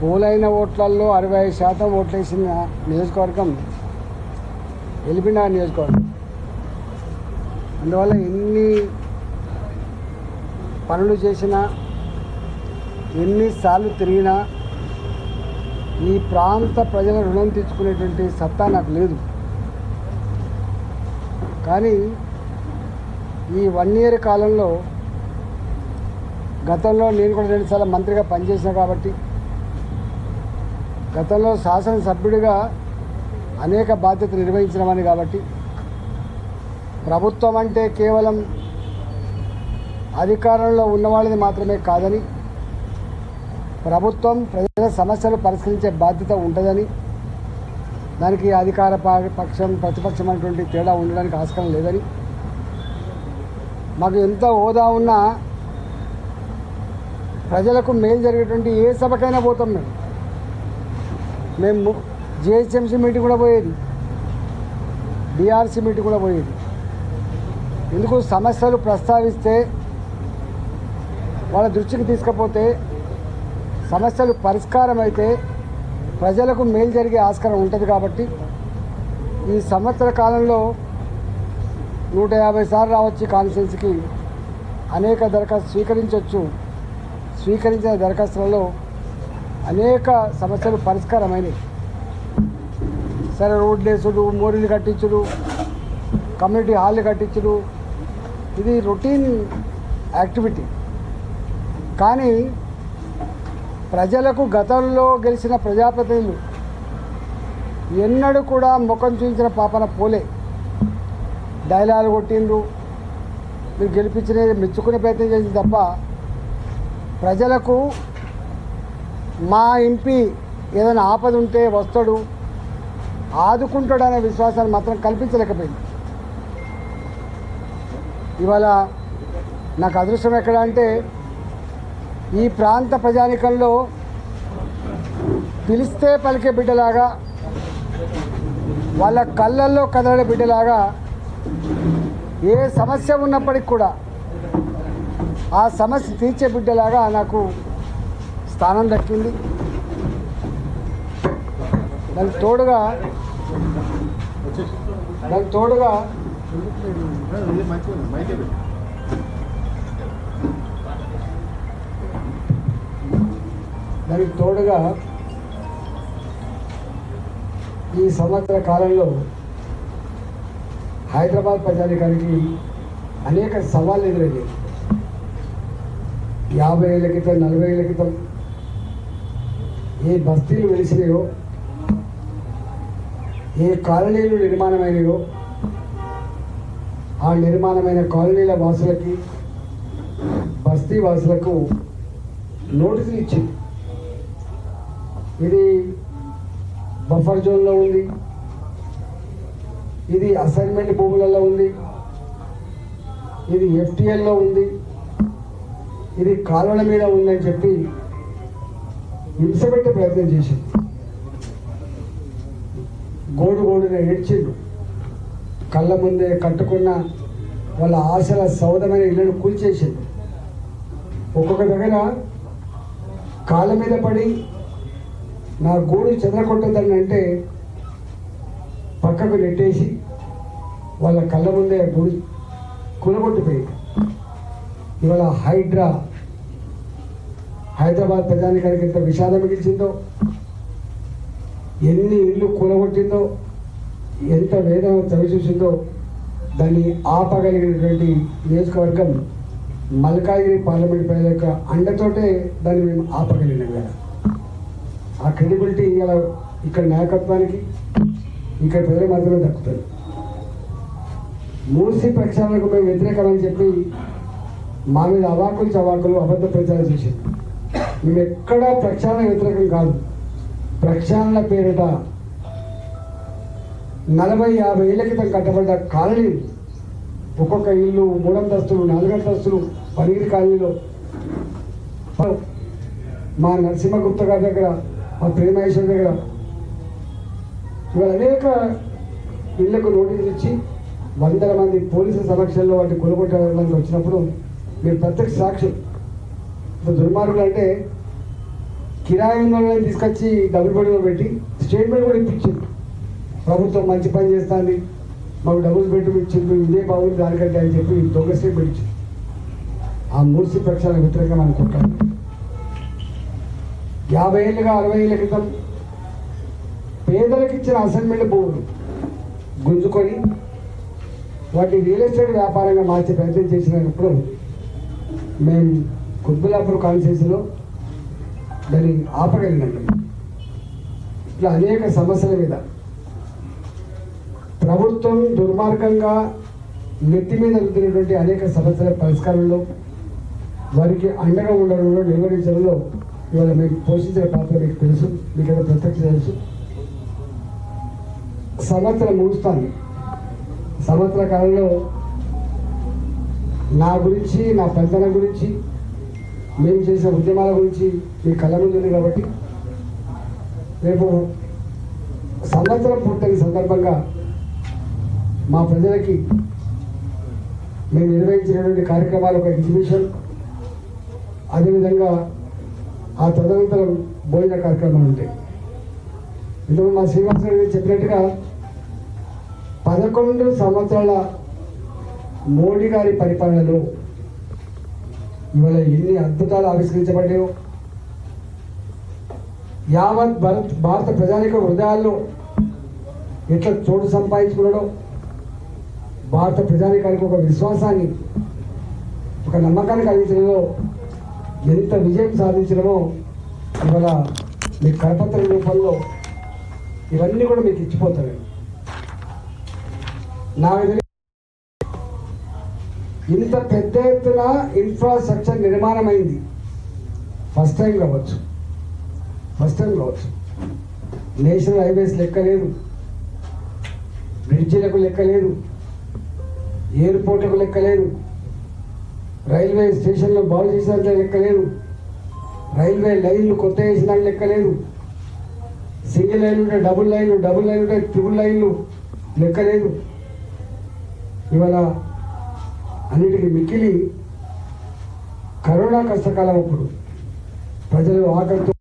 పోలైన ఓట్లలో 65% ఓట్లేసిన నియోజకవర్గం ఎల్బీనగర్ నియోజకవర్గం. అందువల్ల ఎన్ని పనులు చేసినా, ఎన్నిసార్లు తిరిగినా ఈ ప్రాంత ప్రజల రుణం తెచ్చుకునేటువంటి సత్తా నాకు లేదు. కానీ ఈ 1 ఇయర్ కాలంలో గతంలో నేను కూడా 2 సార్లు మంత్రిగా పనిచేసిన కాబట్టి, గతంలో శాసనసభ్యుడిగా అనేక బాధ్యతలు నిర్వహించినవని కాబట్టి, ప్రభుత్వం అంటే కేవలం అధికారంలో ఉన్నవాళ్ళది మాత్రమే కాదని, ప్రభుత్వం ప్రజల సమస్యలు పరిష్కరించే బాధ్యత ఉంటుందని, దానికి అధికార పక్షం ప్రతిపక్షం అనేటువంటి తేడా ఉండడానికి ఆస్కారం లేదని, మాకు ఎంత హోదా ఉన్నా ప్రజలకు మేలు జరిగేటువంటి ఏ సభకైనా పోతాం. మేము జిహెచ్ఎంసీ మీటింగ్ కూడా పోయేది, డిఆర్సీ మీటింగ్ కూడా పోయేది. ఎందుకు? సమస్యలు ప్రస్తావిస్తే, వాళ్ళ దృష్టికి తీసుకపోతే, సమస్యలు పరిష్కారం అయితే ప్రజలకు మేలు జరిగే ఆస్కారం ఉంటుంది. కాబట్టి ఈ సంవత్సర కాలంలో 150 సార్లు రావచ్చు కాన్స్టిట్యున్సీకి, అనేక దరఖాస్తు స్వీకరించవచ్చు. స్వీకరించిన దరఖాస్తులలో అనేక సమస్యలు పరిష్కారమైనవి. సరే, రోడ్లు వేసుడు, మోరీలు కట్టించుడు, కమ్యూనిటీ హాల్లు కట్టించుడు, ఇది రొటీన్ యాక్టివిటీ. కానీ ప్రజలకు గతంలో గెలిచిన ప్రజాప్రతినిధులు ఎన్నడూ కూడా ముఖం చూపించిన పాపన పోలే. డైలాగులు కొట్టిండ్రు, మీరు గెలిపించిన మెచ్చుకునే ప్రయత్నం చేసింది తప్ప ప్రజలకు మా ఎంపీ ఏదైనా ఆపద ఉంటే వస్తాడు, ఆదుకుంటాడు అనే విశ్వాసాన్ని మాత్రం కల్పించలేకపోయింది. ఇవాళ నాకు అదృష్టం ఎక్కడ అంటే, ఈ ప్రాంత ప్రజానికంలో పిలిస్తే పలికే బిడ్డలాగా, వాళ్ళ కళ్ళల్లో కదలడే బిడ్డలాగా, ఏ సమస్య ఉన్నప్పటికి కూడా ఆ సమస్య తీర్చే బిడ్డలాగా నాకు స్థానం దక్కింది. దానికి తోడుగా ఈ సంవత్సర కాలంలో హైదరాబాద్ ప్రజానికానికి అనేక సవాళ్ళు ఎదురయ్యాయి. 50 ఏళ్ళ క్రితం, 40 ఏళ్ళ క్రితం ఏ బస్తీలు వెలిసినాయో, ఏ కాలనీలు నిర్మాణమైనయో, ఆ నిర్మాణమైన కాలనీల వాసులకి, బస్తీ వాసులకు నోటీసులు ఇచ్చింది. ఇది బఫర్ జోన్లో ఉంది, ఇది అసైన్మెంట్ భూములలో ఉంది, ఇది ఎఫ్టీఎల్లో ఉంది, ఇది కాలువల మీద ఉందని చెప్పి హింసపెట్టే ప్రయత్నం చేసింది. గోడుగోడున ఏడ్చిండు. కళ్ళ ముందే కట్టుకున్న వాళ్ళ ఆశల సౌదమైన ఇళ్లను కూల్చేసింది. ఒక్కొక్క దగ్గర కాళ్ళ మీద పడి నా గూడు చెదరగొట్టదని అంటే పక్కకు నెట్టేసి వాళ్ళ కళ్ళ ముందే గుడి కూలగొట్టిపోయింది. ఇవాళ హైదరాబాద్ ప్రజానికానికి ఎంత విషాదం మిగిల్చిందో, ఎన్ని ఇళ్ళు కూలగొట్టిందో, ఎంత వేదన చవిచూసిందో, దాన్ని ఆపగలిగినటువంటి నియోజకవర్గం మల్కాజ్గిరి పార్లమెంట్ ప్రజల యొక్క అండతోటే దాన్ని మేము ఆపగలిగినాం కదా. ఆ క్రెడిబిలిటీ ఇలా ఇక్కడ నాయకత్వానికి, ఇక్కడ ప్రజల మాత్రమే దక్కుతుంది. మూర్తి ప్రక్షాళనకు మేము వ్యతిరేకమని చెప్పి మా మీద అవాకులు చవాకులు అబద్ధ ప్రచారం చేసింది. మేము ఎక్కడా ప్రక్షాళన వ్యతిరేకం కాదు. ప్రక్షాళన పేరిట 40-50 ఏళ్ల క్రితం కట్టబడ్డ కాలనీలు, ఒక్కొక్క ఇల్లు 3 అంతస్తులు 4 అంతస్తులు, పనిగిరి కాలనీలో మా నరసింహగుప్త గారి దగ్గర, మా ప్రేమేశ్వర్ దగ్గర ఇవాళ అనేక ఇళ్లకు నోటీసులు ఇచ్చి 100 మంది పోలీసుల సమక్షంలో వాటిని కొనుగొట్టడానికి వచ్చినప్పుడు మీరు ప్రత్యక్ష సాక్షి. దుర్మార్గులు అంటే కిరాయి ఉన్న వాళ్ళని తీసుకొచ్చి డబుల్ బెడ్రూమ్ పెట్టి స్టేట్మెంట్ కూడా ఇప్పించింది. ప్రభుత్వం మంచి పని చేస్తుంది, మాకు డబుల్ బెడ్రూమ్ ఇచ్చింది, ఇదే బాగుంది దానికంటే అని చెప్పి దొంగ స్టేట్మెంట్ ఇచ్చింది. ఆ మూర్తి పక్షాల వ్యతిరేకంగా అనుకుంటాను. 50 ఏళ్ళుగా 60 ఏళ్ళ క్రితం పేదలకు ఇచ్చిన అసైన్మెంట్ భూములు గుంజుకొని వాటిని రియల్ ఎస్టేట్ వ్యాపారంగా మార్చే ప్రయత్నం చేసినప్పుడు మేము కుత్బుల్లాపూర్ కాన్స్టిట్యూన్సీలో దాన్ని ఆపగలిగినట్టు. ఇట్లా అనేక సమస్యల మీద ప్రభుత్వం దుర్మార్గంగా నెత్తి మీద వెళ్తున్నటువంటి అనేక సమస్యల పరిష్కారంలో వారికి అండగా ఉండడంలో నిర్వహించడంలో ఇవాళ మేము పోషించిన పాత్ర మీకు తెలుసు, మీకైనా ప్రత్యక్ష తెలుసు. సంవత్సరం ముగుస్తాను. సంవత్సర కాలంలో నా గురించి, నా పెద్దల గురించి, మేము చేసిన ఉద్యమాల గురించి మీ కళ్ళ ముందు ఉంది కాబట్టి రేపు సంవత్సరం పూర్తయిన సందర్భంగా మా ప్రజలకి మేము నిర్వహించినటువంటి కార్యక్రమాలు ఒక ఎగ్జిబిషన్, అదేవిధంగా ఆ తదనంతరం భోజన కార్యక్రమాలు ఉంటాయి. ఇందులో మా శ్రీనివాసరావు గారు చెప్పినట్టుగా 11 సంవత్సరాల మోడీ గారి పరిపాలనలో ఇవాళ ఎన్ని అద్భుతాలు ఆవిష్కరించబడ్డాయో, యావత్ భారత ప్రజానిక హృదయాల్లో ఎట్లా చోటు సంపాదించుకున్నాడో, భారత ప్రజానికానికి ఒక విశ్వాసాన్ని, ఒక నమ్మకాన్ని కలిగించడంలో ఎంత విజయం సాధించడమో ఇవాళ మీ కరపత్ర రూపంలో ఇవన్నీ కూడా మీకు ఇచ్చిపోతారు. నా విధంగా ఇంత పెద్ద ఎత్తున ఇన్ఫ్రాస్ట్రక్చర్ నిర్మాణం అయింది. ఫస్ట్ టైం కావచ్చు. నేషనల్ హైవేస్ లెక్కలేదు, బ్రిడ్జిలకు లెక్కలేదు, ఎయిర్పోర్ట్లకు లెక్కలేదు, రైల్వే స్టేషన్లో బాగు చేసినట్లే లెక్కలేదు, రైల్వే లైన్లు కొత్త వేసినట్టు లెక్కలేదు, సింగిల్ లైన్లు ఉంటే డబుల్ లైన్లు, డబుల్ లైన్లు ఉంటే ట్రిపుల్ లైన్లు లెక్కలేదు. ఇవాళ అన్నిటికీ మిక్కిలి కరోనా కష్టకాలం అప్పుడు ప్రజలు ఆకలితో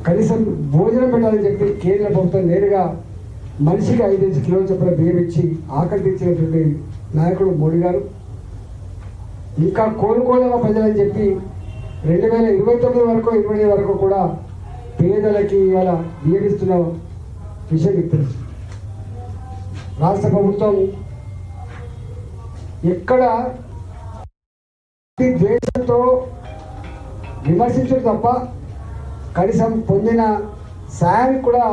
కనీసం భోజనం పెట్టాలని చెప్పి కేంద్ర ప్రభుత్వం నేరుగా మనిషికి 5 కిలోల చొప్పున బియ్యం ఇచ్చి ఆకలి తీర్చినటువంటి నాయకుడు మోడీ గారు. ఇంకా కోలుకోలేమా ప్రజలని చెప్పి 2029 వరకు 20 వరకు కూడా పేదలకి ఇవాళ బియ్యం ఇస్తున్న విషయం మీకు తెలుసు. రాష్ట్ర ప్రభుత్వం ఎక్కడ ద్వేషంతో విమర్శించడం తప్ప కనీసం పొందిన సాయానికి కూడా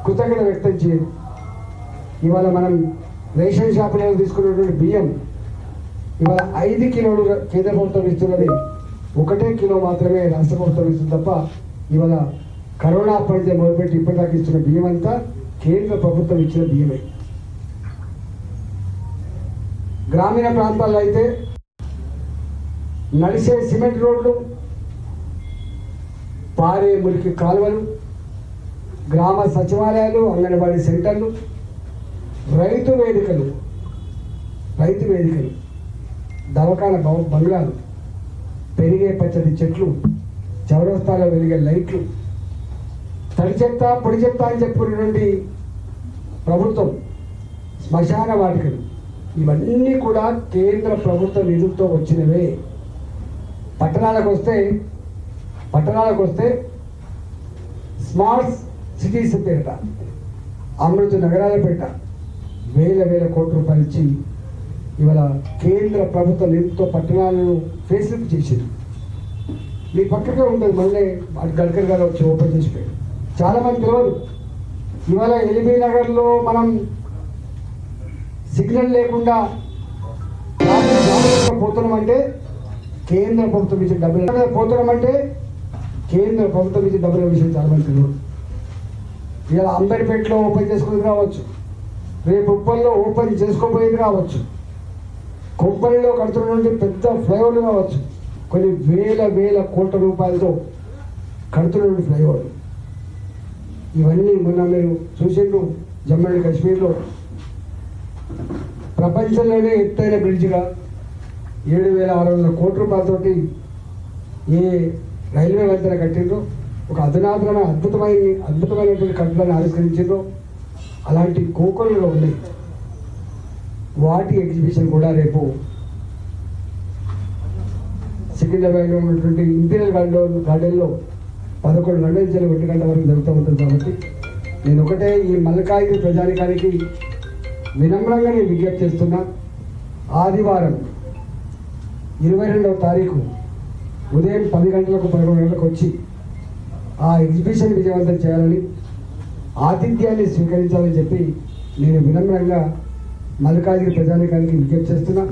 కృతజ్ఞత వ్యక్తం చేయదు. ఇవాళ మనం రేషన్ షాపులలో తీసుకున్నటువంటి బియ్యం ఇవాళ 5 కిలోలు కేంద్ర ప్రభుత్వం ఇస్తున్నది, 1 కిలో మాత్రమే రాష్ట్ర ప్రభుత్వం ఇస్తుంది తప్ప ఇవాళ కరోనా అప్పటికే మొదలుపెట్టి ఇప్పటిదాకా ఇస్తున్న బియ్యం అంతా కేంద్ర ప్రభుత్వం ఇచ్చిన బియ్యమే. గ్రామీణ ప్రాంతాల్లో అయితే నడిచే సిమెంట్ రోడ్లు, పారే మురికి కాలువలు, గ్రామ సచివాలయాలు, అంగన్వాడీ సెంటర్లు, రైతు వేదికలు, దవాఖాన బంగ్లాలు, పెరిగే పచ్చడి చెట్లు, చౌరస్తాలో వెలిగే లైట్లు, తడి చెత్త పొడి చెత్త అని చెప్పుకున్నటువంటి ప్రభుత్వం, శ్మశాన వాటికలు, ఇవన్నీ కూడా కేంద్ర ప్రభుత్వ నిధులతో వచ్చినవే. పట్టణాలకు వస్తే స్మార్ట్ సిటీస్ పేరిట, అమృత నగరాల పేరిట వేల కోట్ల రూపాయలు ఇచ్చి ఇవాళ కేంద్ర ప్రభుత్వ నిధులతో పట్టణాలను ఫేస్లిఫ్ట్ చేసింది. మీ పక్కకే ఉంటుంది, మళ్ళీ గడ్కరీ గారు వచ్చి ఓపెన్ చేసిపోయాడు. చాలామంది తెలియదు. ఇవాళ ఎల్బీ నగర్లో మనం సిగ్నల్ లేకుండా పోతున్నామంటే కేంద్ర ప్రభుత్వం ఇచ్చే డబ్బులు పోతున్నామంటే కేంద్ర ప్రభుత్వం ఇచ్చే డబ్బుల విషయం చాలామంది తెలియదు. ఇవాళ అంబర్పేటలో ఓపెన్ చేసుకునేది కావచ్చు, రేపు ఉప్పల్లో ఓపెన్ చేసుకోబోయేది కావచ్చు, కొప్పలిలో కడుతున్నటువంటి పెద్ద ఫ్లైఓవర్లు కావచ్చు, కొన్ని వేల కోట్ల రూపాయలతో కడుతున్నటువంటి ఫ్లైఓవర్లు. ఇవన్నీ మొన్న మీరు చూసిండ్రు, జమ్మూ అండ్ కాశ్మీర్లో ప్రపంచంలోనే ఎత్తైన బ్రిడ్జిగా 7,600 కోట్ల రూపాయలతోటి ఏ రైల్వే వంతెన కట్టిండ్రో, ఒక అద్భుతమైనటువంటి కట్టడాన్ని ఆవిష్కరించిండ్రో అలాంటి కోకొల్లుగా ఉన్నాయి. వాటి ఎగ్జిబిషన్ కూడా రేపు సికింద్రాబాద్లో ఉన్నటువంటి ఇంపీరియల్ గార్డెన్లో 11 గంటల నుంచి 1 గంట వరకు జరుగుతూ ఉంటుంది. కాబట్టి నేను ఒకటే ఈ మల్కాజ్గిరి ప్రజానికానికి వినమ్రంగా నేను విజ్ఞప్తి చేస్తున్నా. ఆదివారం 22వ తారీఖు ఉదయం 10 గంటలకు 11 గంటలకు వచ్చి ఆ ఎగ్జిబిషన్ విజయవంతం చేయాలని, ఆతిథ్యాన్ని స్వీకరించాలని చెప్పి నేను వినమ్రంగా మల్కాజ్గిరి ప్రజానికానికి విజ్ఞప్తి చేస్తున్నా.